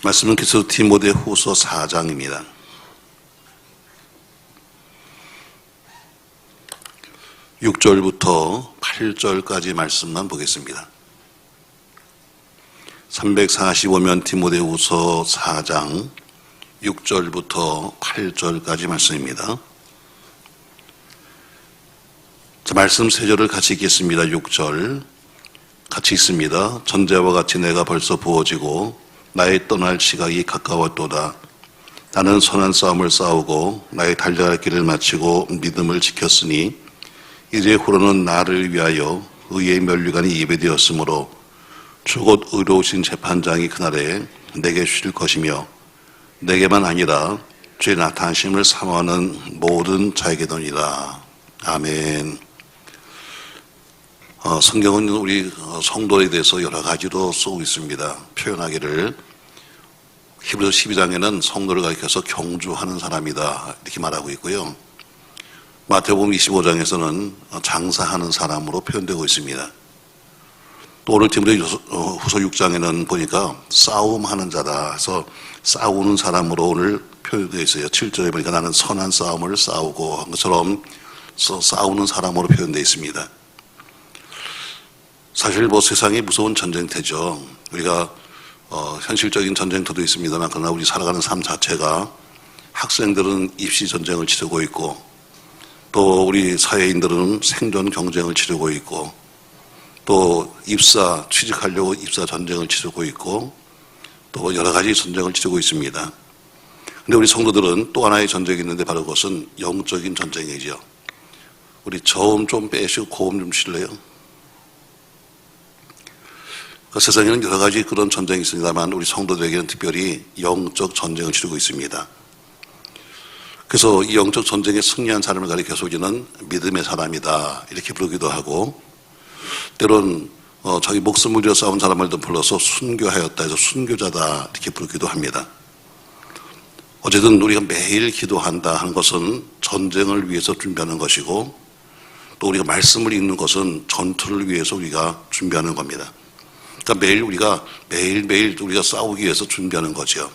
말씀은 계속 디모데후서 4장입니다. 6절부터 8절까지 말씀만 보겠습니다. 345면 디모데후서 4장 6절부터 8절까지 말씀입니다. 자, 말씀 3절을 같이 읽겠습니다. 6절 같이 읽습니다. 전제와 같이 내가 벌써 부어지고 나의 떠날 시각이 가까웠도다. 나는 선한 싸움을 싸우고 나의 달려갈 길을 마치고 믿음을 지켰으니 이제 후로는 나를 위하여 의의 면류관이 예배되었으므로 곧 의로우신 재판장이 그날에 내게 쉴 것이며 내게만 아니라 주의 나타나심을 사모하는 모든 자에게도니라. 아멘. 성경은 우리 성도에 대해서 여러 가지로 쓰고 있습니다. 표현하기를 히브리서 12장에는 성도를 가리켜서 경주하는 사람이다 이렇게 말하고 있고요. 마태복음 25장에서는 장사하는 사람으로 표현되고 있습니다. 또 오늘 디모데후서 6장에는 보니까 싸움하는 자다 해서 싸우는 사람으로 오늘 표현되어 있어요. 7절에 보니까 나는 선한 싸움을 싸우고 한 것처럼 싸우는 사람으로 표현되어 있습니다. 사실 세상이 무서운 전쟁터죠. 우리가 현실적인 전쟁터도 있습니다만 그러나 우리 살아가는 삶 자체가 학생들은 입시 전쟁을 치르고 있고 또 우리 사회인들은 생존 경쟁을 치르고 있고 또 취직하려고 입사 전쟁을 치르고 있고 또 여러 가지 전쟁을 치르고 있습니다. 그런데 우리 성도들은 또 하나의 전쟁이 있는데 바로 그것은 영적인 전쟁이죠. 우리 저음 좀 빼시고 고음 좀 실래요? 세상에는 여러 가지 그런 전쟁이 있습니다만 우리 성도들에게는 특별히 영적 전쟁을 치르고 있습니다. 그래서 이 영적 전쟁에 승리한 사람을 가리켜서 우리는 믿음의 사람이다 이렇게 부르기도 하고 때론 자기 목숨을 위해 싸운 사람을 불러서 순교하였다 해서 순교자다 이렇게 부르기도 합니다. 어쨌든 우리가 매일 기도한다 하는 것은 전쟁을 위해서 준비하는 것이고 또 우리가 말씀을 읽는 것은 전투를 위해서 우리가 준비하는 겁니다. 그러니까 매일매일 우리가 싸우기 위해서 준비하는 거죠.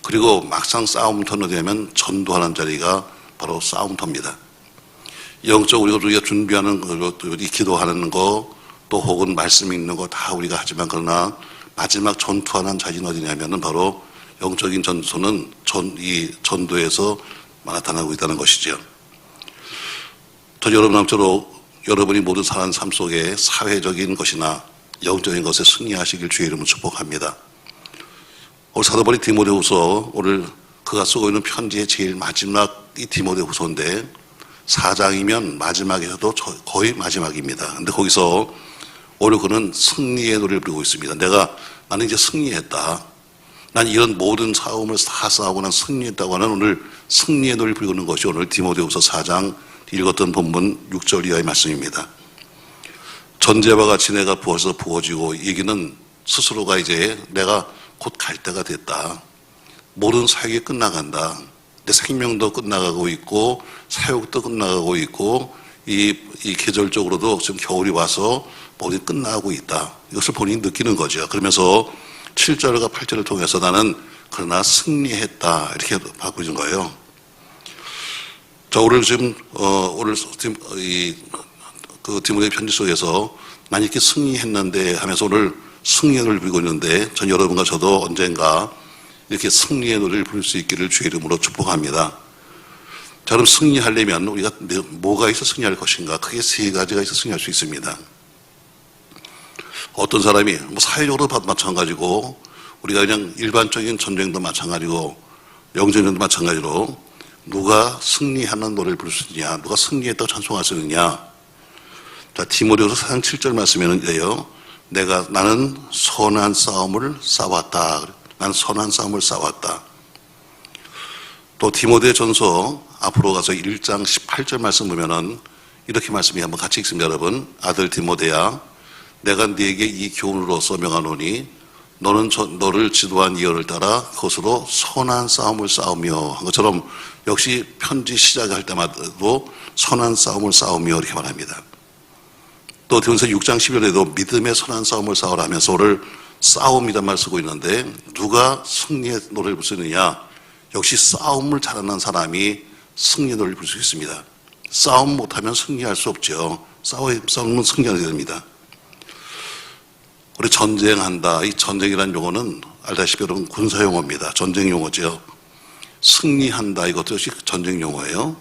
그리고 막상 싸움터로 되면 전도하는 자리가 바로 싸움터입니다. 영적으로 우리가 준비하는 것, 기도하는 거, 또 혹은 말씀 읽는 거 다 우리가 하지만 그러나 마지막 전투하는 자리는 어디냐면은 바로 영적인 전투는 이 전도에서 나타나고 있다는 것이죠. 저 여러분처럼 여러분이 모두 사는 삶 속에 사회적인 것이나 영적인 것에 승리하시길 주의 이름으로 축복합니다. 오늘 사도바리 디모데후서 오늘 그가 쓰고 있는 편지의 제일 마지막 이 디모데후서인데 4장이면 마지막에서도 거의 마지막입니다. 그런데 거기서 오늘 그는 승리의 노래를 부르고 있습니다. 나는 이제 승리했다. 난 이런 모든 싸움을 다 싸우고 난 승리했다고 하는 오늘 승리의 노래를 부르는 것이 오늘 디모데후서 4장 읽었던 본문 6절 이하의 말씀입니다. 전제와 같이 내가 부어서 부어지고 얘기는 스스로가 이제 내가 곧 갈 때가 됐다. 모든 사역이 끝나간다. 내 생명도 끝나가고 있고 사역도 끝나가고 있고 이 계절적으로도 지금 겨울이 와서 모두 끝나고 있다. 이것을 본인이 느끼는 거죠. 그러면서 7절과 8절을 통해서 나는 그러나 승리했다. 이렇게 바꾸는 거예요. 자, 오늘 그 디모데 편지 속에서 난 이렇게 승리했는데 하면서 오늘 승리의 노래를 부르고 있는데 전 여러분과 저도 언젠가 이렇게 승리의 노래를 부를 수 있기를 주의 이름으로 축복합니다. 자, 그럼 승리하려면 우리가 뭐가 있어 승리할 것인가? 크게 3가지가 있어 승리할 수 있습니다. 어떤 사람이 사회적으로 마찬가지고 우리가 그냥 일반적인 전쟁도 마찬가지고 영전쟁도 마찬가지로 누가 승리하는 노래를 부를 수 있느냐, 누가 승리했다고 찬송할 수 있느냐. 자, 디모데후서 4장 7절 말씀에는 이래요. 나는 선한 싸움을 싸웠다. 나는 선한 싸움을 싸웠다. 또 디모데 전서 앞으로 가서 1장 18절 말씀 보면은 이렇게 말씀이 한번 같이 읽습니다. 여러분, 아들 디모데야, 내가 네게 이 교훈으로서 명하노니 너는 너를 지도한 예언을 따라 그것으로 선한 싸움을 싸우며 한 것처럼 역시 편지 시작할 때마다도 선한 싸움을 싸우며 이렇게 말합니다. 또 디모데서 6장 11절에도 믿음의 선한 싸움을 싸우라 하면서 오늘 싸움이란 말 쓰고 있는데 누가 승리의 노래를 부를 수 있느냐? 역시 싸움을 잘하는 사람이 승리의 노래를 부를 수 있습니다. 싸움 못하면 승리할 수 없죠. 싸우면 승리하게 됩니다. 우리 전쟁한다. 이 전쟁이라는 용어는 알다시피 여러분 군사 용어입니다. 전쟁 용어죠. 승리한다. 이것도 역시 전쟁 용어예요.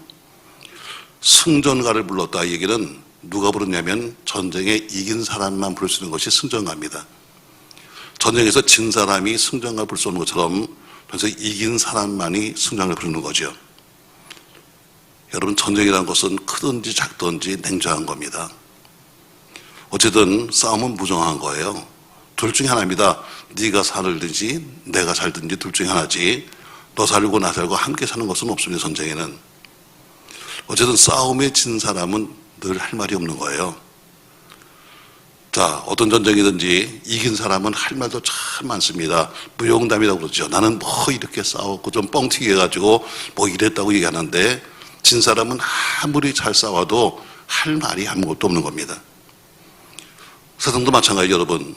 승전가를 불렀다. 이 얘기는 누가 부르냐면 전쟁에 이긴 사람만 부를 수 있는 것이 승전가입니다. 전쟁에서 진 사람이 승전가 부를 수 없는 것처럼 그래서 이긴 사람만이 승전가를 부르는 거죠. 여러분 전쟁이라는 것은 크든지 작든지 냉정한 겁니다. 어쨌든 싸움은 무정한 거예요. 둘 중에 하나입니다. 네가 살든지 내가 살든지 둘 중에 하나지 너 살고 나 살고 함께 사는 것은 없습니다. 전쟁에는. 어쨌든 싸움에 진 사람은 늘 할 말이 없는 거예요. 자, 어떤 전쟁이든지 이긴 사람은 할 말도 참 많습니다. 무용담이라고 그러죠. 나는 뭐 이렇게 싸웠고 좀 뻥튀기 해가지고 뭐 이랬다고 얘기하는데 진 사람은 아무리 잘 싸워도 할 말이 아무것도 없는 겁니다. 세상도 마찬가지죠, 여러분.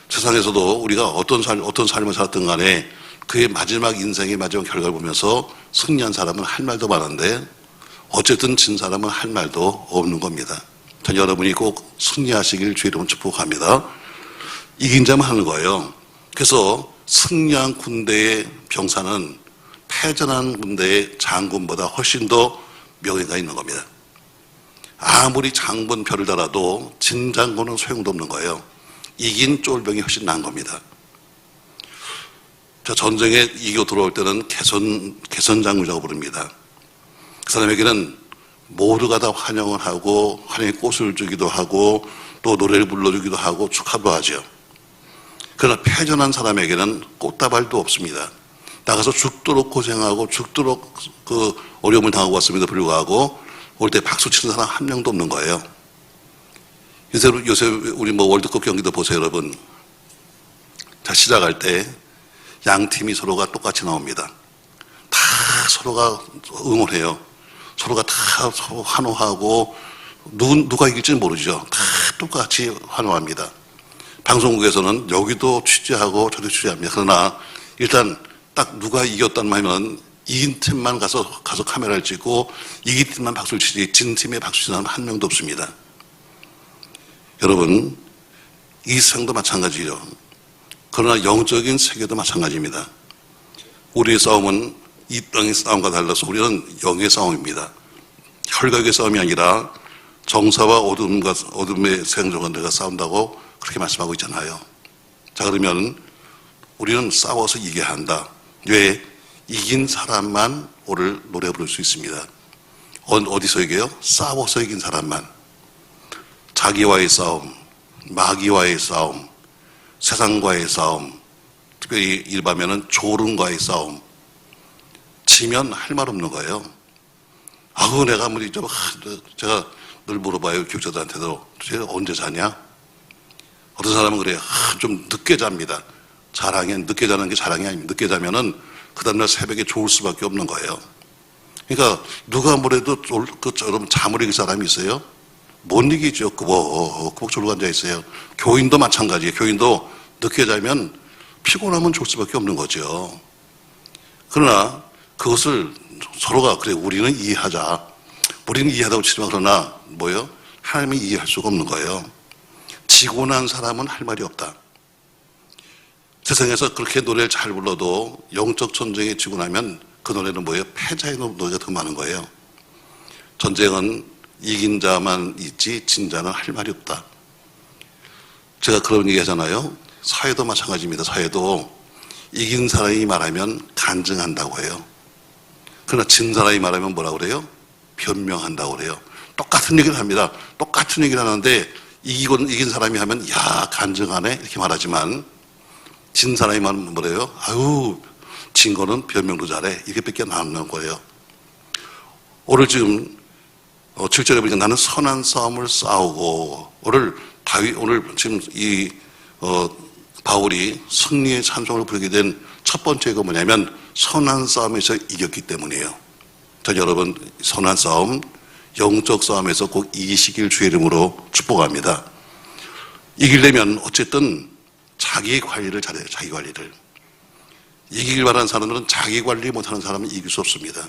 세상에서도 우리가 어떤 삶을 살았든 간에 그의 마지막 인생의 마지막 결과를 보면서 승리한 사람은 할 말도 많은데 어쨌든 진 사람은 할 말도 없는 겁니다. 전 여러분이 꼭 승리하시길 주의 이름으로 축복합니다. 이긴 자만 하는 거예요. 그래서 승리한 군대의 병사는 패전한 군대의 장군보다 훨씬 더 명예가 있는 겁니다. 아무리 장군 별을 달아도 진 장군은 소용도 없는 거예요. 이긴 쫄병이 훨씬 나은 겁니다. 자, 전쟁에 이겨 들어올 때는 개선 장군이라고 부릅니다. 그 사람에게는 모두가 다 환영을 하고 환영의 꽃을 주기도 하고 또 노래를 불러주기도 하고 축하도 하죠. 그러나 패전한 사람에게는 꽃다발도 없습니다. 나가서 죽도록 고생하고 죽도록 그 어려움을 당하고 왔음에도 불구하고 올 때 박수 치는 사람 한 명도 없는 거예요. 요새 우리 뭐 월드컵 경기도 보세요, 여러분. 자, 시작할 때 양 팀이 서로가 똑같이 나옵니다. 다 서로가 응원해요. 서로가 다 서로 환호하고 누가 이길지는 모르죠. 다 똑같이 환호합니다. 방송국에서는 여기도 취재하고 저도 취재합니다. 그러나 일단 딱 누가 이겼단 말이면 이긴 팀만 가서 카메라를 찍고 이긴 팀만 박수를 치지 진 팀에 박수 치는 사람 한 명도 없습니다. 여러분, 이 세상도 마찬가지죠. 그러나 영적인 세계도 마찬가지입니다. 우리의 싸움은 이 땅의 싸움과 달라서 우리는 영의 싸움입니다. 혈각의 싸움이 아니라 정사와 어둠의 생존자가 싸운다고 그렇게 말씀하고 있잖아요. 자, 그러면 우리는 싸워서 이겨야 한다. 왜? 이긴 사람만 오늘 노래 부를 수 있습니다. 어디서 이겨요? 싸워서 이긴 사람만. 자기와의 싸움, 마귀와의 싸움, 세상과의 싸움, 특별히 일반면은 졸음과의 싸움. 지면 할 말 없는 거예요. 아우, 내가 아무리 제가 늘 물어봐요, 교육자들한테도. 쟤 언제 자냐? 어떤 사람은 그래요. 좀 늦게 잡니다. 늦게 자는 게 자랑이 아닙니다. 늦게 자면은 그 다음날 새벽에 좋을 수밖에 없는 거예요. 그러니까 누가 뭐래도 여러분 잠을 이길 사람이 있어요? 못 이기죠. 꾸벅꾸벅 졸고 앉아 있어요. 교인도 마찬가지예요. 교인도 늦게 자면 피곤하면 좋을 수밖에 없는 거죠. 그러나 그것을 서로가 그래 우리는 이해하자. 우리는 이해하다고 치지만 그러나 뭐예요? 하나님이 이해할 수가 없는 거예요. 지고 난 사람은 할 말이 없다. 세상에서 그렇게 노래를 잘 불러도 영적 전쟁에 지고 나면 그 노래는 뭐예요? 패자의 노래가 더 많은 거예요. 전쟁은 이긴 자만 있지 진 자는 할 말이 없다. 제가 그런 얘기 하잖아요. 사회도 마찬가지입니다. 사회도 이긴 사람이 말하면 간증한다고 해요. 그러나 진 사람이 말하면 뭐라고 그래요? 변명한다고 그래요. 똑같은 얘기를 합니다. 똑같은 얘기를 하는데 이긴 사람이 하면 야 간증하네 이렇게 말하지만 진 사람이 말하면 뭐래요? 아유 진 거는 변명도 잘해 이렇게밖에 안 하는 거예요. 오늘 지금 7절에 보니까 나는 선한 싸움을 싸우고 오늘 지금 바울이 승리의 찬송을 부르게 된 첫 번째가 뭐냐면 선한 싸움에서 이겼기 때문이에요. 자, 여러분 선한 싸움, 영적 싸움에서 꼭 이기시길 주의 이름으로 축복합니다. 이기려면 어쨌든 자기 관리를 잘해요. 자기 관리를. 이기길 바라는 사람들은 자기 관리 못하는 사람은 이길 수 없습니다.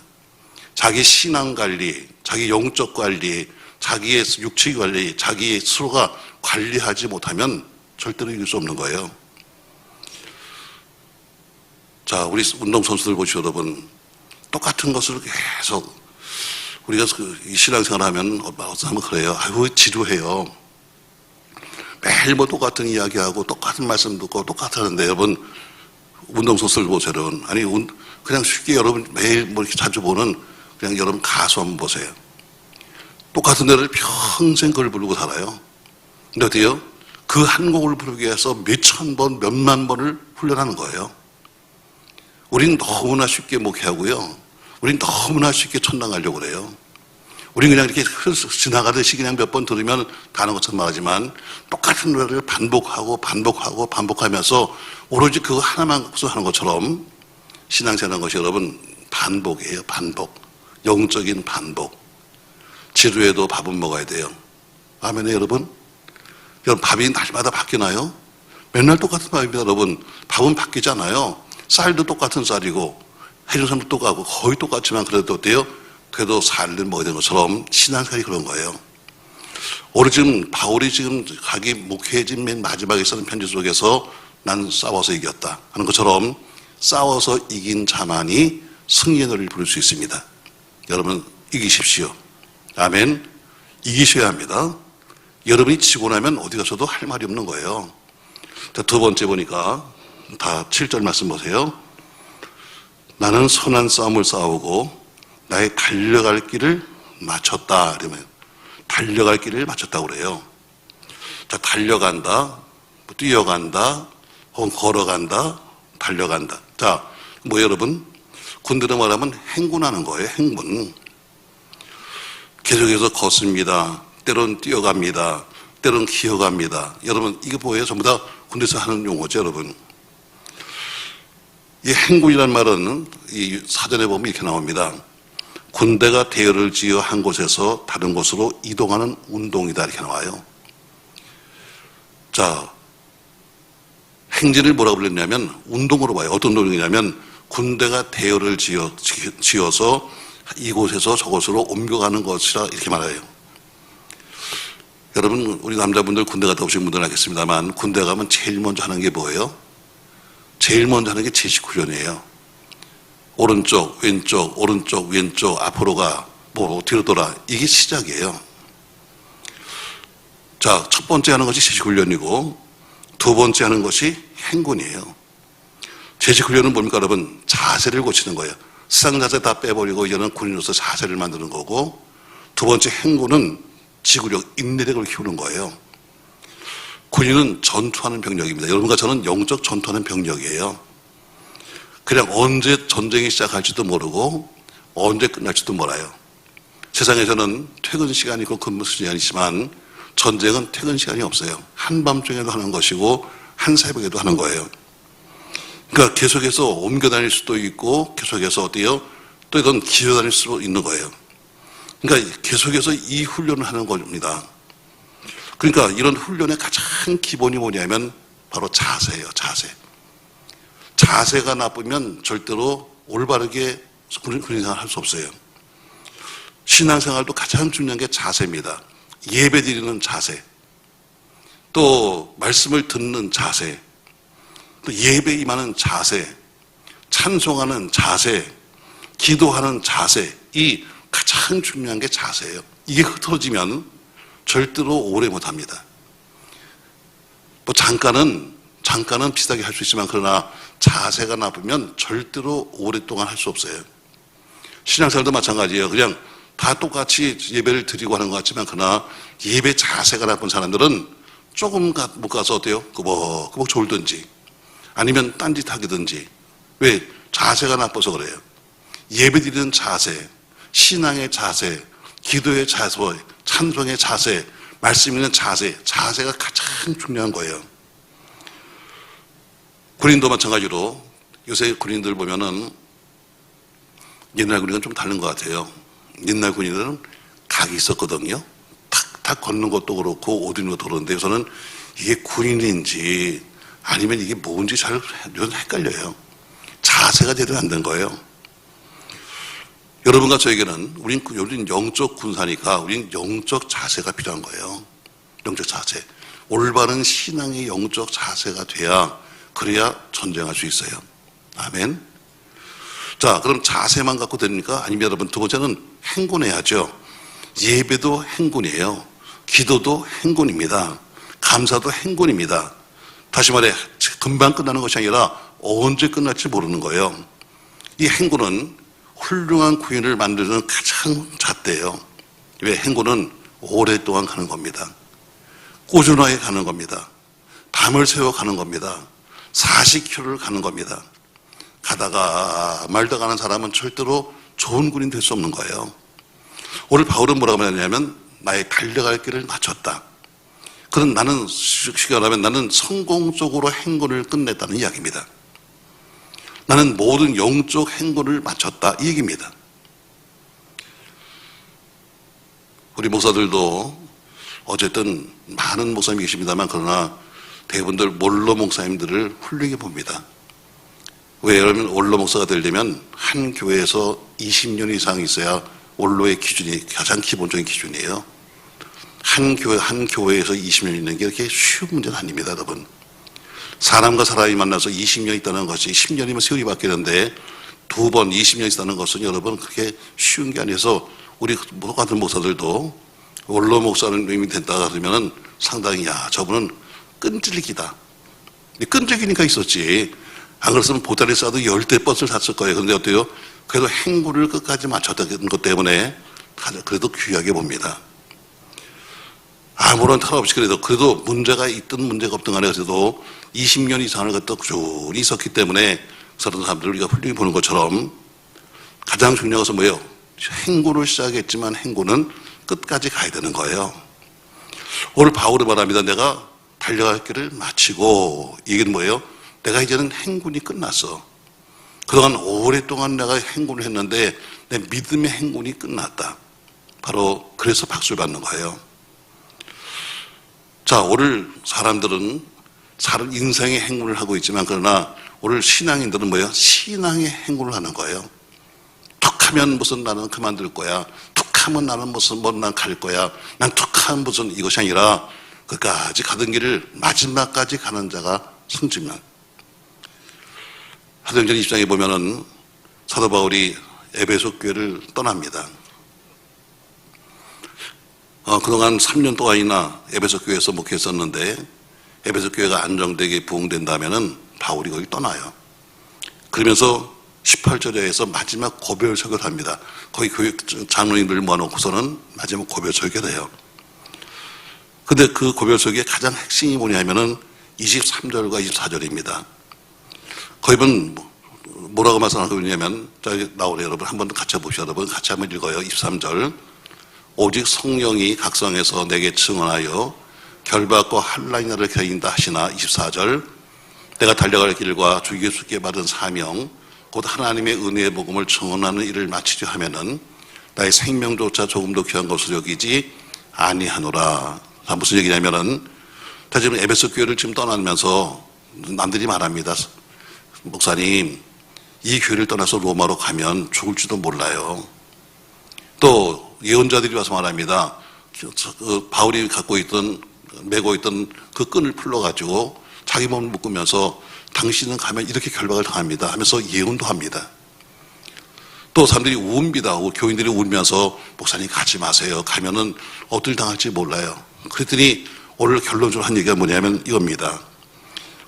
자기 신앙 관리, 자기 영적 관리, 자기의 육체 관리, 자기 스스로가 관리하지 못하면 절대로 이길 수 없는 거예요. 자, 우리 운동선수들 보시죠, 여러분. 똑같은 것을 계속, 우리가 신앙생활 하면, 어떤 사람은 그래요. 아유, 지루해요. 매일 뭐 똑같은 이야기하고, 똑같은 말씀 듣고, 똑같았는데, 여러분, 운동선수들 보세요, 여러분. 아니, 그냥 쉽게 여러분 매일 뭐 이렇게 자주 보는 그냥 여러분 가수 한번 보세요. 똑같은 노래를 평생 그걸 부르고 살아요. 근데 어때요? 그 한 곡을 부르기 위해서 몇천 번, 몇만 번을 훈련하는 거예요. 우린 너무나 쉽게 목회하고요. 우린 너무나 쉽게 천당 가려고 그래요. 우린 그냥 이렇게 지나가듯이 그냥 몇 번 들으면 다 아는 것처럼 말하지만 똑같은 노래를 반복하면서 오로지 그거 하나만 하는 것처럼 신앙생활하는 것이 여러분 반복이에요. 반복. 영적인 반복. 지루해도 밥은 먹어야 돼요. 아멘이에요, 여러분? 여러분 밥이 날마다 바뀌나요? 맨날 똑같은 밥입니다, 여러분. 밥은 바뀌지 않아요. 쌀도 똑같은 쌀이고 해조선도 똑같고 거의 똑같지만 그래도 어때요? 그래도 살을 먹어야 되는 것처럼 신앙생활이 그런 거예요. 오늘 지금 바울이 지금 자기 목회진 맨 마지막에 쓰는 편지 속에서 난 싸워서 이겼다 하는 것처럼 싸워서 이긴 자만이 승리의 노래를 부를 수 있습니다. 여러분 이기십시오. 아멘. 이기셔야 합니다. 여러분이 지고 나면 어디 가서도 할 말이 없는 거예요. 자, 두 번째 보니까 다 7절 말씀 보세요. 나는 선한 싸움을 싸우고 나의 달려갈 길을 마쳤다. 이러면 달려갈 길을 마쳤다고 그래요. 자, 달려간다, 뛰어간다, 혹은 걸어간다, 달려간다. 자, 뭐 여러분 군대로 말하면 행군하는 거예요. 행군. 계속해서 걷습니다. 때론 뛰어갑니다. 때론 기어갑니다. 여러분 이거 뭐예요? 전부 다 군대에서 하는 용어죠, 여러분. 이 행군이라는 말은 이 사전에 보면 이렇게 나옵니다. 군대가 대열을 지어 한 곳에서 다른 곳으로 이동하는 운동이다 이렇게 나와요. 자, 행진을 뭐라고 불렀냐면 운동으로 봐요. 어떤 운동이냐면 군대가 대열을 지어서 이곳에서 저곳으로 옮겨가는 것이라 이렇게 말해요. 여러분 우리 남자분들 군대 갔다 오신 분들은 알겠습니다만 군대 가면 제일 먼저 하는 게 뭐예요? 제일 먼저 하는 게 제식훈련이에요. 오른쪽, 왼쪽, 오른쪽, 왼쪽, 앞으로 가, 뭐 뒤로 돌아. 이게 시작이에요. 자, 첫 번째 하는 것이 제식훈련이고 두 번째 하는 것이 행군이에요. 제식훈련은 뭡니까 여러분? 자세를 고치는 거예요. 세상 자세 다 빼버리고 이제는 군인으로서 자세를 만드는 거고 두 번째 행군은 지구력, 인내력을 키우는 거예요. 군인은 전투하는 병력입니다. 여러분과 저는 영적 전투하는 병력이에요. 그냥 언제 전쟁이 시작할지도 모르고 언제 끝날지도 몰라요. 세상에서는 퇴근 시간이 있고 근무 시간이 있지만 전쟁은 퇴근 시간이 없어요. 한밤중에도 하는 것이고 한새벽에도 하는 거예요. 그러니까 계속해서 옮겨 다닐 수도 있고 계속해서 어때요? 또 이건 기어 다닐 수도 있는 거예요. 그러니까 계속해서 이 훈련을 하는 겁니다. 그러니까 이런 훈련의 가장 기본이 뭐냐면 바로 자세예요. 자세. 자세가 나쁘면 절대로 올바르게 군인생활 할 수 없어요. 신앙생활도 가장 중요한 게 자세입니다. 예배 드리는 자세, 또 말씀을 듣는 자세, 또 예배 임하는 자세, 찬송하는 자세, 기도하는 자세, 이 가장 중요한 게 자세예요. 이게 흐트러지면 절대로 오래 못합니다. 뭐 잠깐은 비슷하게 할 수 있지만 그러나 자세가 나쁘면 절대로 오랫동안 할 수 없어요. 신앙생활도 마찬가지예요. 그냥 다 똑같이 예배를 드리고 하는 것 같지만 그러나 예배 자세가 나쁜 사람들은 조금 못 가서 어때요? 그벅 졸든지 아니면 딴짓 하기든지. 왜? 자세가 나빠서 그래요. 예배 드리는 자세, 신앙의 자세, 기도의 자세, 찬송의 자세, 말씀 있는 자세, 자세가 가장 중요한 거예요. 군인도 마찬가지로 요새 군인들 보면은 옛날 군인은 좀 다른 것 같아요. 옛날 군인들은 각이 있었거든요. 탁탁 걷는 것도 그렇고 옷 입는 것도 그런데 요새는 이게 군인인지 아니면 이게 뭔지 잘 헷갈려요. 자세가 제대로 안 된 거예요. 여러분과 저에게는 우린 영적 군사니까 우린 영적 자세가 필요한 거예요. 영적 자세. 올바른 신앙의 영적 자세가 돼야 그래야 전쟁할 수 있어요. 아멘. 자, 그럼 자세만 갖고 됩니까? 아니면 여러분 두 번째는 행군해야죠. 예배도 행군이에요. 기도도 행군입니다. 감사도 행군입니다. 다시 말해 금방 끝나는 것이 아니라 언제 끝날지 모르는 거예요. 이 행군은 훌륭한 구인을 만드는 가장 잣대예요. 왜? 행군은 오랫동안 가는 겁니다. 꾸준하게 가는 겁니다. 밤을 새워 가는 겁니다. 40km를 가는 겁니다. 가다가 말다 가는 사람은 절대로 좋은 군인 될 수 없는 거예요. 오늘 바울은 뭐라고 말하냐면 나의 달려갈 길을 마쳤다. 그런 나는 쉽게 말하면 나는 성공적으로 행군을 끝냈다는 이야기입니다. 나는 모든 영적 행군을 마쳤다 이 얘기입니다. 우리 목사들도 어쨌든 많은 목사님이 계십니다만 그러나 대부분들 원로 목사님들을 훌륭히 봅니다. 왜? 여러분 원로 목사가 되려면 한 교회에서 20년 이상 있어야 원로의 기준이 가장 기본적인 기준이에요. 한 교회에서 20년 있는 게 그렇게 쉬운 문제는 아닙니다, 여러분. 사람과 사람이 만나서 20년 있다는 것이 10년이면 세월이 바뀌는데 두 번 20년 있다는 것은 여러분 그렇게 쉬운 게 아니어서 우리 같은 목사들도 원로 목사님이 된다 그러면은 상당히 야 저분은 끈질기다. 끈질기니까 있었지. 안 그랬으면 보따리 싸도 10대 버스를 탔을 거예요. 그런데 어때요? 그래도 행군을 끝까지 마쳤다는 것 때문에 그래도 귀하게 봅니다. 아무런 탈 없이 그래도 문제가 있든 문제가 없든 간에 그래도 20년 이상을 갖다 꾸준히 있었기 때문에 그런 사람들을 우리가 훌륭히 보는 것처럼 가장 중요한 것은 뭐예요? 행군을 시작했지만 행군은 끝까지 가야 되는 거예요. 오늘 바울이 말합니다. 내가 달려갈 길을 마치고 이게 뭐예요? 내가 이제는 행군이 끝났어. 그동안 오랫동안 내가 행군을 했는데 내 믿음의 행군이 끝났다. 바로 그래서 박수를 받는 거예요. 자, 오늘 사람들은 인생의 행군을 하고 있지만 그러나 오늘 신앙인들은 뭐예요? 신앙의 행군을 하는 거예요. 툭하면 무슨 나는 그만둘 거야. 툭하면 나는 무슨 난 갈 거야. 난 툭하면 무슨 이것이 아니라 끝까지 가던 길을 마지막까지 가는 자가 성지면. 사도행전 20장에 보면은 사도 바울이 에베소 교회를 떠납니다. 그동안 3년 동안이나 에베소 교회에서 목회했었는데 에베소 교회가 안정되게 부흥된다면은 바울이 거기 떠나요. 그러면서 18절에서 마지막 고별 설교를 합니다. 거기 교회 장로님들 모아놓고서는 마지막 고별 설교를 해요. 근데 그 고별 설교의 가장 핵심이 뭐냐면은 23절과 24절입니다. 거기는 뭐라고 말씀하고 있냐면 저기 나오네 여러분 한번 같이 보시죠. 여러분 같이 한번 읽어요. 23절 오직 성령이 각성해서 내게 증언하여 결박과 한란이 나를 겨인다 하시나 24절 내가 달려갈 길과 주 예수께 받은 사명 곧 하나님의 은혜의 복음을 증언하는 일을 마치려 하면은 나의 생명조차 조금도 귀한 것을 여기지 아니하노라. 무슨 얘기냐면은 지금 에베소 교회를 지금 떠나면서 남들이 말합니다. 목사님 이 교회를 떠나서 로마로 가면 죽을지도 몰라요. 또 예언자들이 와서 말합니다. 바울이 메고 있던 그 끈을 풀러가지고 자기 몸을 묶으면서 당신은 가면 이렇게 결박을 당합니다 하면서 예언도 합니다. 또 사람들이 웁니다. 교인들이 울면서 목사님 가지 마세요. 가면은 어딜 당할지 몰라요. 그랬더니 오늘 결론적으로 한 얘기가 뭐냐면 이겁니다.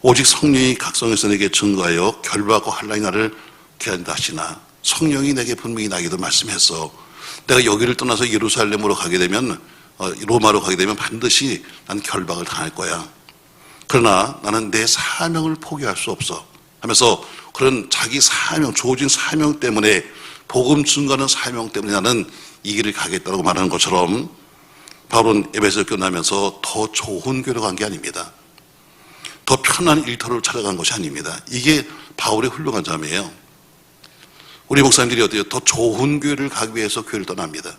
오직 성령이 각성해서 내게 증거하여 결박과 한란이 나를 기한다 하시나 성령이 내게 분명히 나기도 말씀했어. 내가 여기를 떠나서 예루살렘으로 가게 되면 로마로 가게 되면 반드시 난 결박을 당할 거야. 그러나 나는 내 사명을 포기할 수 없어 하면서 그런 자기 사명, 주어진 사명 때문에 복음 증거하는 사명 때문에 나는 이 길을 가겠다고 말하는 것처럼 바울은 에베소 끝나면서 더 좋은 교회로 간 게 아닙니다. 더 편한 일터를 찾아간 것이 아닙니다. 이게 바울의 훌륭한 점이에요. 우리 목사님들이 어때요? 더 좋은 교회를 가기 위해서 교회를 떠납니다.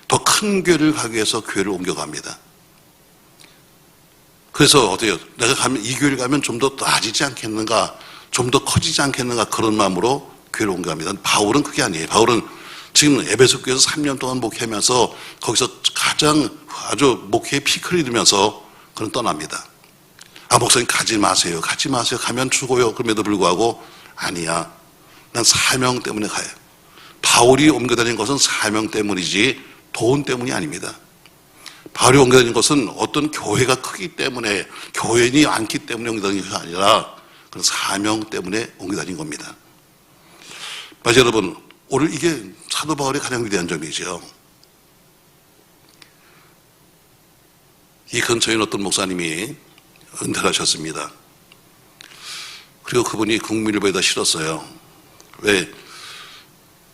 더 큰 교회를 가기 위해서 교회를 옮겨갑니다. 그래서 어때요? 내가 가면, 이 교회를 가면 좀 더 나아지지 않겠는가, 좀 더 커지지 않겠는가, 그런 마음으로 교회를 온 겁니다. 바울은 그게 아니에요. 바울은 지금 에베소 교회에서 3년 동안 목회하면서 거기서 가장 아주 목회의 피크를 이루면서 그는 떠납니다. 아, 목사님 가지 마세요. 가지 마세요. 가면 죽어요. 그럼에도 불구하고 아니야. 난 사명 때문에 가요. 바울이 옮겨다닌 것은 사명 때문이지 돈 때문이 아닙니다. 바울이 옮겨다닌 것은 어떤 교회가 크기 때문에, 교회인이 많기 때문에 옮겨다닌 것이 아니라 그런 사명 때문에 옮겨다닌 겁니다. 맞아요, 여러분. 오늘 이게 사도 바울의 가장 위대한 점이죠. 이 근처에 어떤 목사님이 은퇴를 하셨습니다. 그리고 그분이 국민일보에다 실었어요. 왜?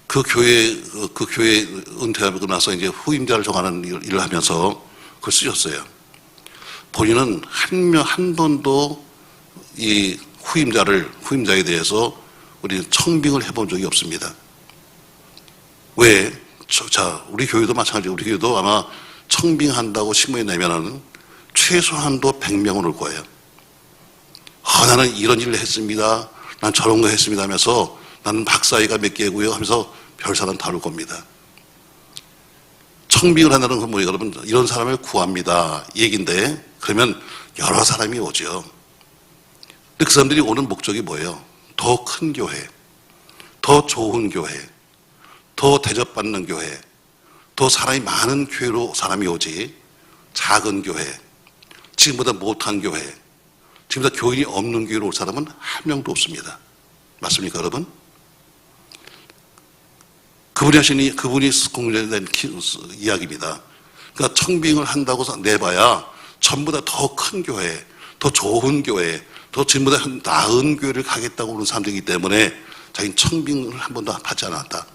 그 교회 은퇴하고 나서 이제 후임자를 정하는 일을 하면서 그걸 쓰셨어요. 본인은 한 번도 이 후임자에 대해서 우리 청빙을 해본 적이 없습니다. 왜? 우리 교회도 마찬가지고, 우리 교회도 아마 청빙한다고 신문에 내면은 최소한도 100명은 올 거예요. 나는 이런 일을 했습니다. 난 저런 거 했습니다 하면서 나는 박사위가 몇 개고요 하면서 별 사람 다 올 겁니다. 청빙을 한다는 건 뭐예요? 여러분, 이런 사람을 구합니다. 이 얘기인데, 그러면 여러 사람이 오죠. 근데 그 사람들이 오는 목적이 뭐예요? 더 큰 교회, 더 좋은 교회, 더 대접받는 교회, 더 사람이 많은 교회로 사람이 오지, 작은 교회, 지금보다 못한 교회, 지금보다 교인이 없는 교회로 올 사람은 한 명도 없습니다. 맞습니까, 여러분? 그분이 공개된 이야기입니다. 그러니까 청빙을 한다고 내봐야 전부 다 더 큰 교회, 더 좋은 교회, 더 지금보다 나은 교회를 가겠다고 오는 사람들이기 때문에 자기는 청빙을 한 번도 받지 않았다.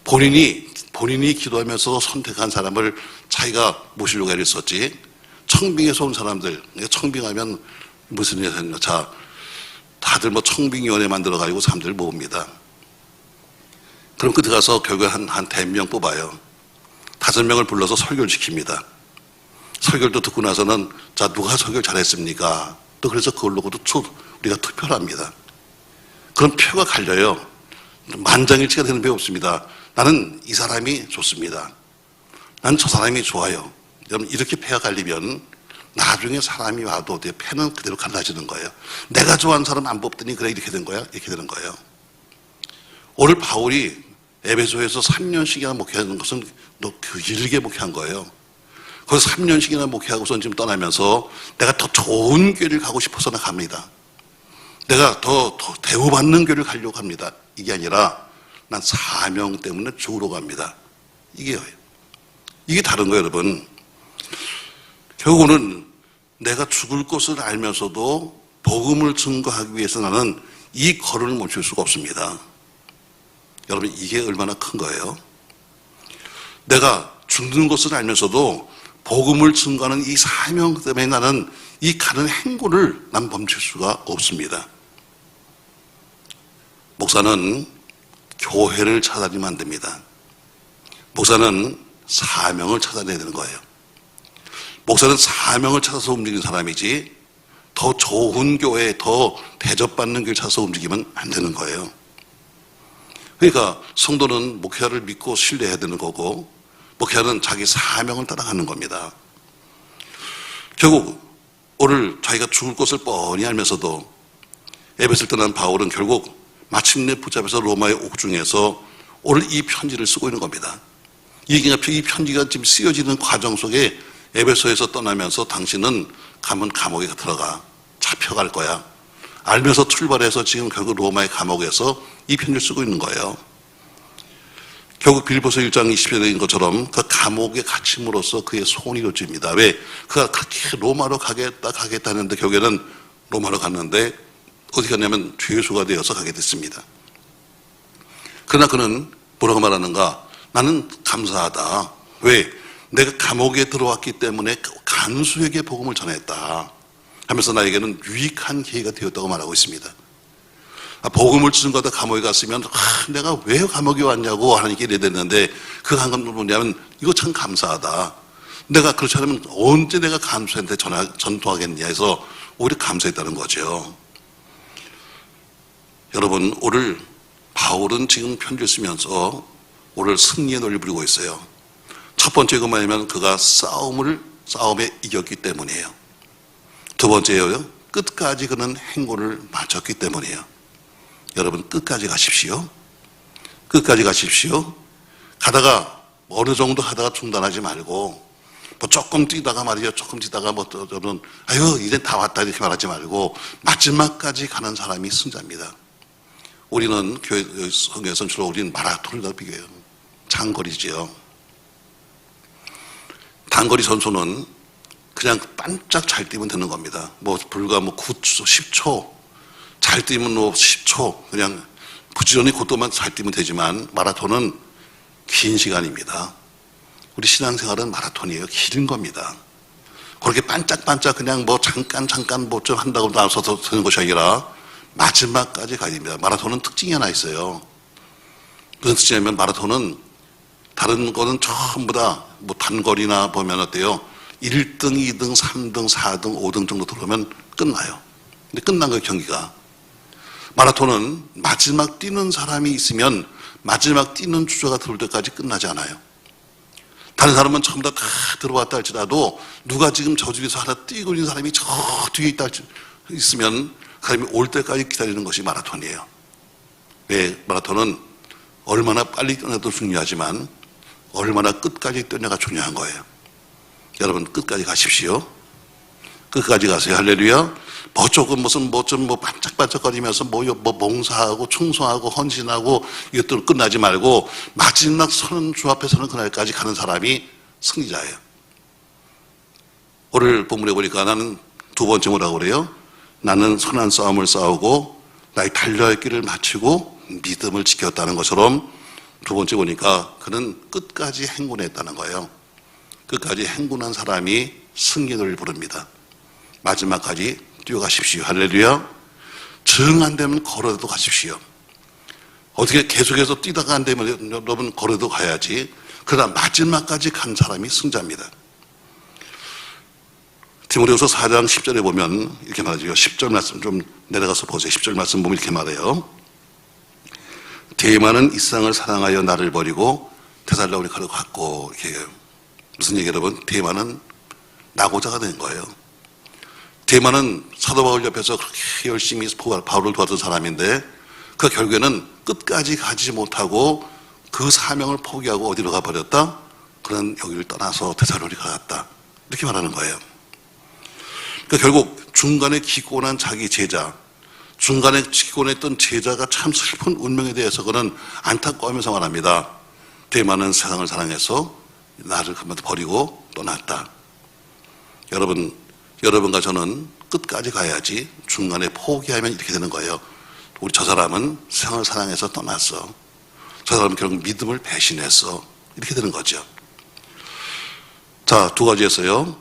본인이 기도하면서 선택한 사람을 자기가 모시려고 애를 썼지, 청빙에서 온 사람들, 청빙하면 무슨 일이 생겨? 자, 다들 뭐 청빙위원회 만들어가지고 사람들을 모읍니다. 그럼 그때 가서 결국에 한 100명 뽑아요. 5명을 불러서 설교를 시킵니다. 설교를 듣고 나서는, 자, 누가 설교를 잘했습니까? 또 그래서 그걸 놓고도 우리가 투표를 합니다. 그럼 표가 갈려요. 만장일치가 되는 표 없습니다. 나는 이 사람이 좋습니다. 난 저 사람이 좋아요. 여러분, 이렇게 표가 갈리면 나중에 사람이 와도 표는 그대로 갈라지는 거예요. 내가 좋아하는 사람 안 뽑더니 그래 이렇게 된 거야? 이렇게 되는 거예요. 오늘 바울이 에베소에서 3년씩이나 목회하는 것은 길게 목회한 거예요. 거기서 3년씩이나 목회하고선 지금 떠나면서 내가 더 좋은 교회를 가고 싶어서 갑니다. 내가 더 대우받는 교회를 가려고 합니다. 이게 아니라 난 사명 때문에 죽으러 갑니다. 이게 다른 거예요, 여러분. 결국은 내가 죽을 것을 알면서도 복음을 증거하기 위해서 나는 이 걸음을 멈출 수가 없습니다. 여러분, 이게 얼마나 큰 거예요? 내가 죽는 것을 알면서도 복음을 증거하는 이 사명 때문에 나는 이 가는 행보를 난 멈출 수가 없습니다. 목사는 교회를 찾아내면 안 됩니다. 목사는 사명을 찾아내야 되는 거예요. 목사는 사명을 찾아서 움직이는 사람이지, 더 좋은 교회, 더 대접받는 교회를 찾아서 움직이면 안 되는 거예요. 그러니까 성도는 목회자를 믿고 신뢰해야 되는 거고, 목회자는 자기 사명을 따라가는 겁니다. 결국 오늘 자기가 죽을 것을 뻔히 알면서도 에베소를 떠난 바울은 결국 마침내 붙잡혀서 로마의 옥중에서 오늘 이 편지를 쓰고 있는 겁니다. 이 편지가 지금 쓰여지는 과정 속에 에베소에서 떠나면서 당신은 가면 감옥에 들어가, 잡혀갈 거야. 알면서 출발해서 지금 결국 로마의 감옥에서 이 편지를 쓰고 있는 거예요. 결국 빌립보서 1장 20절에 있는 것처럼 그 감옥에 갇힘으로써 그의 소원이 이루어집니다. 왜? 그가 그렇게 로마로 가겠다 하는데 결국에는 로마로 갔는데 어디 갔냐면 죄수가 되어서 가게 됐습니다. 그러나 그는 뭐라고 말하는가? 나는 감사하다. 왜? 내가 감옥에 들어왔기 때문에 간수에게 복음을 전했다 하면서 나에게는 유익한 기회가 되었다고 말하고 있습니다. 복음을 증거하다 감옥에 갔으면 내가 왜 감옥에 왔냐고 하나님께 이래 됐는데 그 한감도 뭐냐면 이거 참 감사하다. 내가 그렇지 않으면 언제 내가 감수한테 전도하겠냐 해서 오히려 감수했다는 거죠. 여러분, 오늘 바울은 지금 편지를 쓰면서 오늘 승리의 논리를 부리고 있어요. 첫 번째가 뭐냐면 그가 싸움에 이겼기 때문이에요. 두 번째요, 끝까지 그는 행군을 마쳤기 때문이에요. 여러분, 끝까지 가십시오. 끝까지 가십시오. 가다가 어느 정도 하다가 중단하지 말고, 뭐 조금 뛰다가 말이죠. 조금 뛰다가 여러분, 아유, 이제 다 왔다 이렇게 말하지 말고 마지막까지 가는 사람이 승자입니다. 우리는 교회 성경에서는 주로 우리는 마라톤을 비교해요. 장거리지요. 단거리 선수는 그냥 반짝 잘 뛰면 되는 겁니다. 불과 9초, 10초 잘 뛰면 10초 그냥 부지런히 그것만 잘 뛰면 되지만 마라톤은 긴 시간입니다. 우리 신앙생활은 마라톤이에요. 긴 겁니다. 그렇게 반짝반짝 그냥 잠깐 좀 한다고 나서서 되는 것이 아니라 마지막까지 가야 됩니다. 마라톤은 특징이 하나 있어요. 무슨 특징이냐면 마라톤은 다른 거는 전부 다 단거리나 보면 어때요? 1등, 2등, 3등, 4등, 5등 정도 들어오면 끝나요. 근데 끝난 거예요, 경기가. 마라톤은 마지막 뛰는 사람이 있으면 마지막 뛰는 주자가 들어올 때까지 끝나지 않아요. 다른 사람은 전부 다 들어왔다 할지라도 누가 지금 저 집에서 하나 뛰고 있는 사람이 저 뒤에 있으면 그 사람이 올 때까지 기다리는 것이 마라톤이에요. 왜? 마라톤은 얼마나 빨리 뛰어도 중요하지만 얼마나 끝까지 뛰느냐가 중요한 거예요. 여러분, 끝까지 가십시오. 끝까지 가세요. 할렐루야. 조금 반짝반짝거리면서 봉사하고 충성하고 헌신하고 이것들 끝나지 말고 마지막 서는 주 앞에 서는 그날까지 가는 사람이 승리자예요. 오늘 본문에 보니까 나는 두 번째 뭐라고 그래요? 나는 선한 싸움을 싸우고 나의 달려야 할 길을 마치고 믿음을 지켰다는 것처럼 두 번째 보니까 그는 끝까지 행군했다는 거예요. 끝까지 행군한 사람이 승리를 부릅니다. 마지막까지 뛰어가십시오. 할렐루야. 정 안 되면 걸어도 가십시오. 어떻게 계속해서 뛰다가 안 되면 여러분 걸어도 가야지. 그러나 마지막까지 간 사람이 승자입니다. 디모데후서 4장 10절에 보면 이렇게 말하죠. 10절 말씀 좀 내려가서 보세요. 10절 말씀 보면 이렇게 말해요. 데마는 이 세상을 사랑하여 나를 버리고 데살로니가로 갔고, 이렇게 해요. 무슨 얘기예요, 여러분? 데마는 나고자가 된 거예요. 데마는 사도 바울 옆에서 그렇게 열심히 바울을 도왔던 사람인데 그 결국에는 끝까지 가지 못하고 그 사명을 포기하고 어디로 가버렸다? 그는 여기를 떠나서 데살로니가 갔다. 이렇게 말하는 거예요. 그러니까 결국 중간에 기권한 자기 제자, 중간에 기권했던 제자가 참 슬픈 운명에 대해서 그는 안타까워하면서 말합니다. 데마는 세상을 사랑해서 나를 그만 버리고 떠났다. 여러분과 저는 끝까지 가야지 중간에 포기하면 이렇게 되는 거예요. 우리 저 사람은 세상을 사랑해서 떠났어. 저 사람은 결국 믿음을 배신했어. 이렇게 되는 거죠. 자, 두 가지에서요.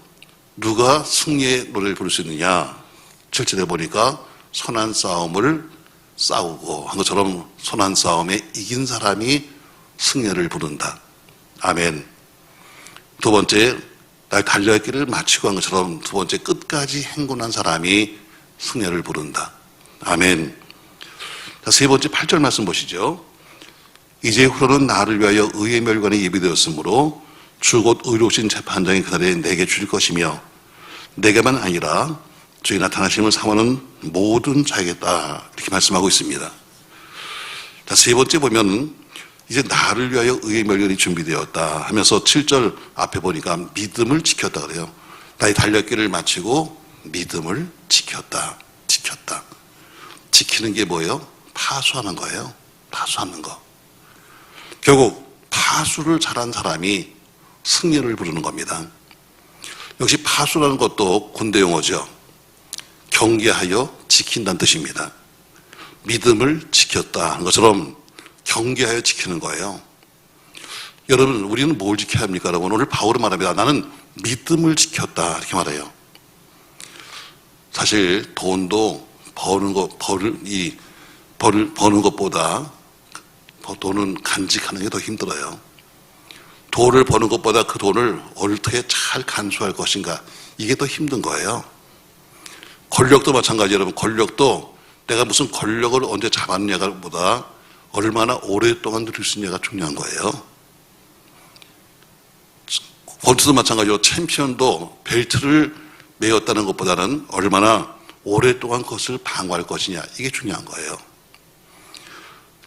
누가 승리의 노래를 부를 수 있느냐? 7절에 보니까 선한 싸움을 싸우고 한 것처럼 선한 싸움에 이긴 사람이 승리를 부른다. 아멘. 두 번째, 날 달려야 할 길을 마치고 한 것처럼 두 번째, 끝까지 행군한 사람이 승리를 부른다. 아멘. 자, 세 번째 8절 말씀 보시죠. 이제후로는 나를 위하여 의의 멸관이 예비되었으므로 주 곧 의로우신 재판장이 그날에 내게 주실 것이며 내게만 아니라 주의 나타나심을 사모하는 모든 자에게다. 이렇게 말씀하고 있습니다. 자, 세 번째 보면 이제 나를 위하여 의의 멸관이 준비되었다 하면서 7절 앞에 보니까 믿음을 지켰다 그래요. 나의 달려길을 마치고 믿음을 지켰다. 지키는 게 뭐예요? 파수하는 거예요. 파수하는 거. 결국 파수를 잘한 사람이 승리를 부르는 겁니다. 역시 파수라는 것도 군대 용어죠. 경계하여 지킨다는 뜻입니다. 믿음을 지켰다 하는 것처럼 경계하여 지키는 거예요. 여러분, 우리는 뭘 지켜야 합니까? 여러분, 오늘 바울은 말합니다. 나는 믿음을 지켰다. 이렇게 말해요. 사실 돈도 버는 것보다 돈은 간직하는 게 더 힘들어요. 돈을 버는 것보다 그 돈을 어떻게 잘 간수할 것인가, 이게 더 힘든 거예요. 권력도 마찬가지. 여러분, 권력도 내가 무슨 권력을 언제 잡았냐가 보다 얼마나 오랫동안 누릴 수 있냐가 중요한 거예요. 권투도 마찬가지로 챔피언도 벨트를 메었다는 것보다는 얼마나 오랫동안 그것을 방어할 것이냐, 이게 중요한 거예요.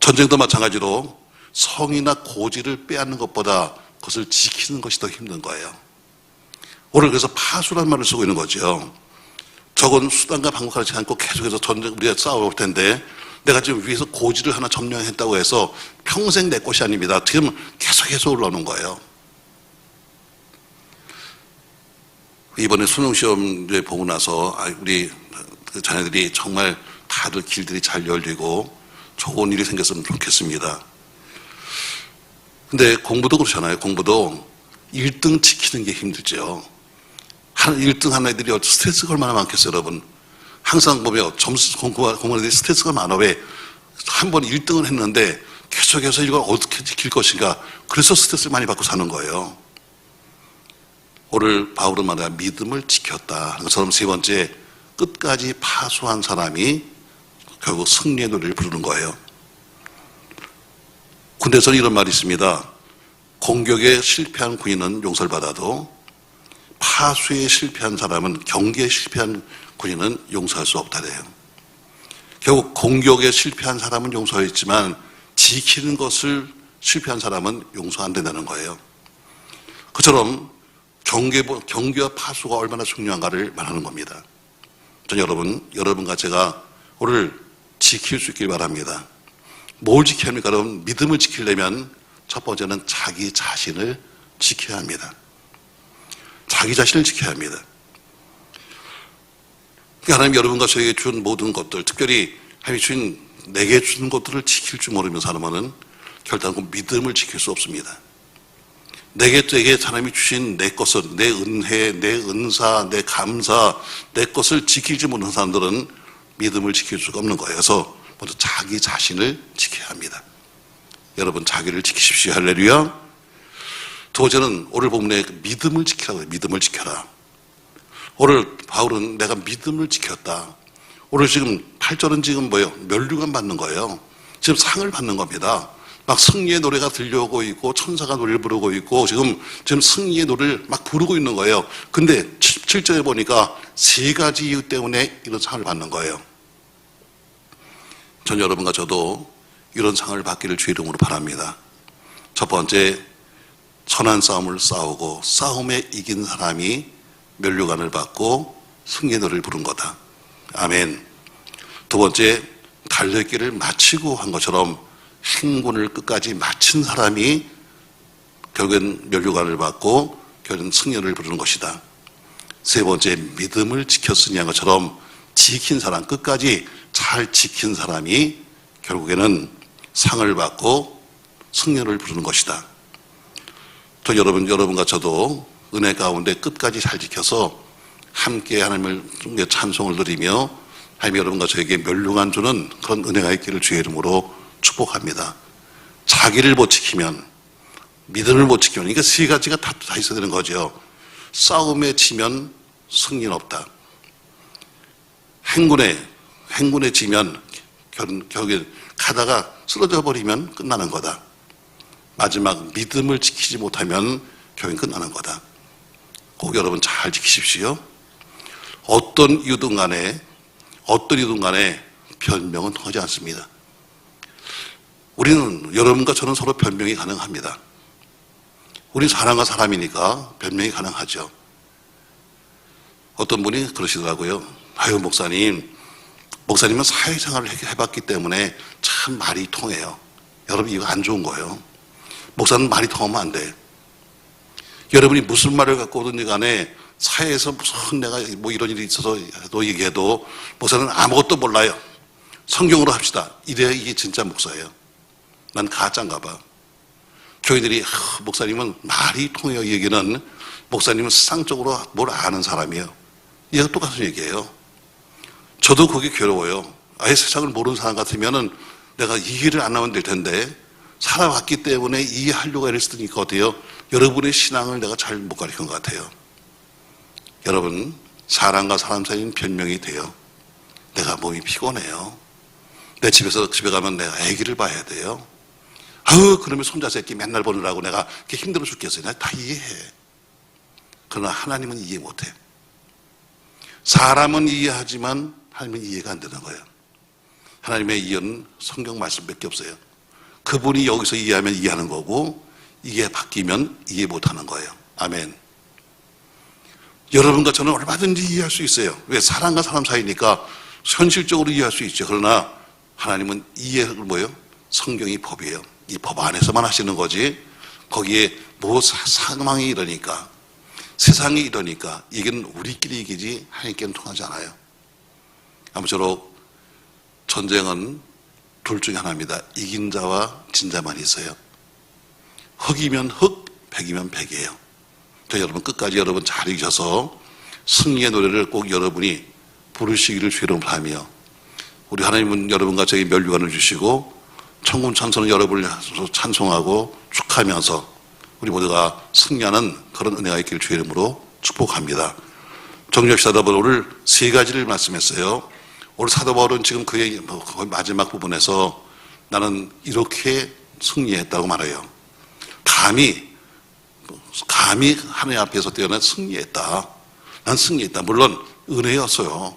전쟁도 마찬가지로 성이나 고지를 빼앗는 것보다 그것을 지키는 것이 더 힘든 거예요. 오늘 그래서 파수란 말을 쓰고 있는 거죠. 적은 수단과 방법 가르치지 않고 계속해서 전쟁 우리가 싸워올 텐데, 내가 지금 위에서 고지를 하나 점령했다고 해서 평생 내 것이 아닙니다. 지금 계속해서 올라오는 거예요. 이번에 수능시험 보고 나서 우리 자녀들이 정말 다들 길들이 잘 열리고 좋은 일이 생겼으면 좋겠습니다. 근데 공부도 그렇잖아요. 공부도 1등 지키는 게 힘들죠. 1등 한 애들이 스트레스가 얼마나 많겠어요, 여러분. 항상 보면 점수 공부하는 애들이 스트레스가 많아. 왜? 한 번 1등을 했는데 계속해서 이걸 어떻게 지킬 것인가. 그래서 스트레스를 많이 받고 사는 거예요. 오늘 바울은 말하자 믿음을 지켰다 하는 것처럼 세 번째, 끝까지 파수한 사람이 결국 승리의 노래를 부르는 거예요. 군대에서는 이런 말이 있습니다. 공격에 실패한 군인은 용서를 받아도 파수에 실패한 사람은, 경기에 실패한 군인은 용서할 수 없다래요. 결국 공격에 실패한 사람은 용서했지만 지키는 것을 실패한 사람은 용서 안 된다는 거예요. 그처럼 경계와 파수가 얼마나 중요한가를 말하는 겁니다. 전 여러분과 제가 오늘 지킬 수 있길 바랍니다. 뭘 지켜야 합니까? 여러분, 믿음을 지키려면 첫 번째는 자기 자신을 지켜야 합니다. 자기 자신을 지켜야 합니다. 하나님 여러분과 저에게 준 모든 것들, 특별히 하나님이 주신 내게 주는 것들을 지킬 줄 모르면 사람은 결단코 믿음을 지킬 수 없습니다. 내게 하나님이 주신 내 것을, 내 은혜, 내 은사, 내 감사, 내 것을 지키지 못하는 사람들은 믿음을 지킬 수가 없는 거예요. 그래서 먼저 자기 자신을 지켜야 합니다. 여러분, 자기를 지키십시오. 할렐루야. 두 번째는 오늘 본문에 믿음을 지키라고 해요. 믿음을 지켜라. 오늘 바울은 내가 믿음을 지켰다. 오늘 지금 8절은 지금 뭐예요? 면류관 받는 거예요. 지금 상을 받는 겁니다. 막 승리의 노래가 들려오고 있고 천사가 노래를 부르고 있고 지금 승리의 노래를 막 부르고 있는 거예요. 근데 7절에 보니까 세 가지 이유 때문에 이런 상을 받는 거예요. 전 여러분과 저도 이런 상을 받기를 주의 이름으로 바랍니다. 첫 번째, 선한 싸움을 싸우고 싸움에 이긴 사람이 면류관을 받고 승리의 노래를 부른 거다. 아멘. 두 번째, 달려길을 마치고 한 것처럼 행군을 끝까지 마친 사람이 결국엔 면류관을 받고 결국엔 승리를 부르는 것이다. 세 번째, 믿음을 지켰으니 한 것처럼 지킨 사람, 끝까지 잘 지킨 사람이 결국에는 상을 받고 승리를 부르는 것이다. 또 여러분과 저도 은혜 가운데 끝까지 잘 지켜서 함께 하나님을 찬송을 드리며 하나님 여러분과 저에게 면류관 주는 그런 은혜가 있기를 주의 이름으로 축복합니다. 자기를 못 지키면, 믿음을 못 지키면, 그러니까 세 가지가 다 있어야 되는 거죠. 싸움에 지면 승리는 없다. 행군에 지면 결국에 가다가 쓰러져 버리면 끝나는 거다. 마지막 믿음을 지키지 못하면 결국엔 끝나는 거다. 꼭 여러분 잘 지키십시오. 어떤 이유든 간에 변명은 통하지 않습니다. 우리는, 여러분과 저는 서로 변명이 가능합니다. 우리 사람과 사람이니까 변명이 가능하죠. 어떤 분이 그러시더라고요. 아유, 목사님은 사회생활을 해봤기 때문에 참 말이 통해요. 여러분, 이거 안 좋은 거예요. 목사는 말이 통하면 안 돼. 여러분이 무슨 말을 갖고 오든지 간에 사회에서 무슨 내가 뭐 이런 일이 있어서 얘기해도 목사는 아무것도 몰라요. 성경으로 합시다. 이래야 이게 진짜 목사예요. 난 가짜인가 봐. 교인들이 목사님은 말이 통해요. 이 얘기는 목사님은 세상적으로 뭘 아는 사람이에요. 얘가 똑같은 얘기예요. 저도 그게 괴로워요. 아예 세상을 모르는 사람 같으면은 내가 이 길을 안 나오면 될 텐데 살아왔기 때문에 이해하려고 애를 쓰니까 어때요? 여러분의 신앙을 내가 잘 못 가르친 것 같아요. 여러분, 사람과 사람 사이는 변명이 돼요. 내가 몸이 피곤해요. 내 집에 가면 내가 아기를 봐야 돼요. 그러면 손자 새끼 맨날 보느라고 내가 이렇게 힘들어 죽겠어요. 내가 다 이해해. 그러나 하나님은 이해 못해. 사람은 이해하지만 하나님은 이해가 안 되는 거예요. 하나님의 이해는 성경 말씀밖에 없어요. 그분이 여기서 이해하면 이해하는 거고, 이게 바뀌면 이해 못하는 거예요. 아멘. 여러분과 저는 얼마든지 이해할 수 있어요. 왜? 사람과 사람 사이니까 현실적으로 이해할 수 있죠. 그러나 하나님은 이해를 뭐예요? 성경이 법이에요. 이 법 안에서만 하시는 거지, 거기에 뭐 상황이 이러니까, 세상이 이러니까, 이건 우리끼리 이기지 하나님께는 통하지 않아요. 아무쪼록 전쟁은 둘 중에 하나입니다. 이긴 자와 진 자만 있어요. 흑이면 흑, 백이면 백이에요. 여러분 끝까지 여러분 잘 이기셔서 승리의 노래를 꼭 여러분이 부르시기를 주의로 바라며, 우리 하나님은 여러분과 저에게 면류관을 주시고 천군 천사는 여러분을 찬송하고 축하하면서 우리 모두가 승리하는 그런 은혜가 있기를 주의 이름으로 축복합니다. 정력시다 여러분, 오늘 세 가지를 말씀했어요. 오늘 사도 바울은 지금 그의 거의 마지막 부분에서 나는 이렇게 승리했다고 말해요. 감히 하나님 앞에서 뛰어난 승리했다. 난 승리했다. 물론 은혜였어요.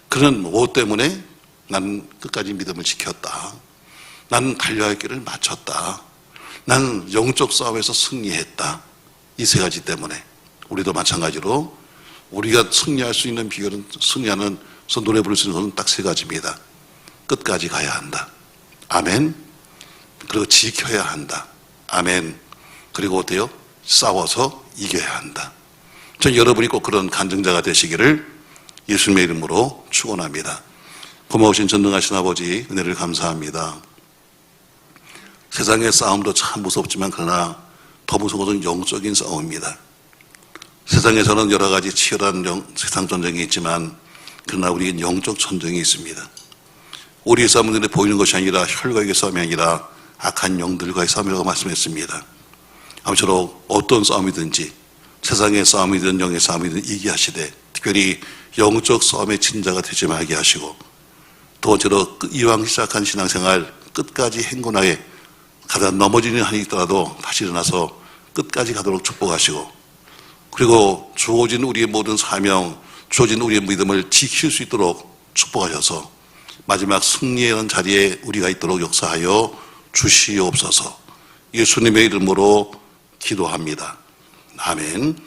그는 무엇 때문에? 나는 끝까지 믿음을 지켰다. 나는 달려야 할 길을 마쳤다. 나는 영적 싸움에서 승리했다. 이 세 가지 때문에 우리도 마찬가지로 우리가 승리할 수 있는 비결은, 승리하는 노래 부를 수 있는 것은 딱 세 가지입니다. 끝까지 가야 한다. 아멘. 그리고 지켜야 한다. 아멘. 그리고 어때요? 싸워서 이겨야 한다. 전 여러분이 꼭 그런 간증자가 되시기를 예수님의 이름으로 축원합니다. 고마우신 전능하신 아버지, 은혜를 감사합니다. 세상의 싸움도 참 무섭지만 그러나 더 무서운 것은 영적인 싸움입니다. 세상에서는 여러 가지 치열한 세상 전쟁이 있지만 그러나 우리는 영적 전쟁이 있습니다. 우리의 싸움은 눈에 보이는 것이 아니라 혈과의 싸움이 아니라 악한 영들과의 싸움이라고 말씀했습니다. 아무쪼록 어떤 싸움이든지 세상의 싸움이든 영의 싸움이든 이기하시되, 특별히 영적 싸움의 진자가 되지 말게 하시고, 두 번째로 이왕 시작한 신앙생활 끝까지 행군하게 가다 넘어지는 한이 있더라도 다시 일어나서 끝까지 가도록 축복하시고, 그리고 주어진 우리의 모든 사명, 주어진 우리의 믿음을 지킬 수 있도록 축복하셔서 마지막 승리의 자리에 우리가 있도록 역사하여 주시옵소서. 예수님의 이름으로 기도합니다. 아멘.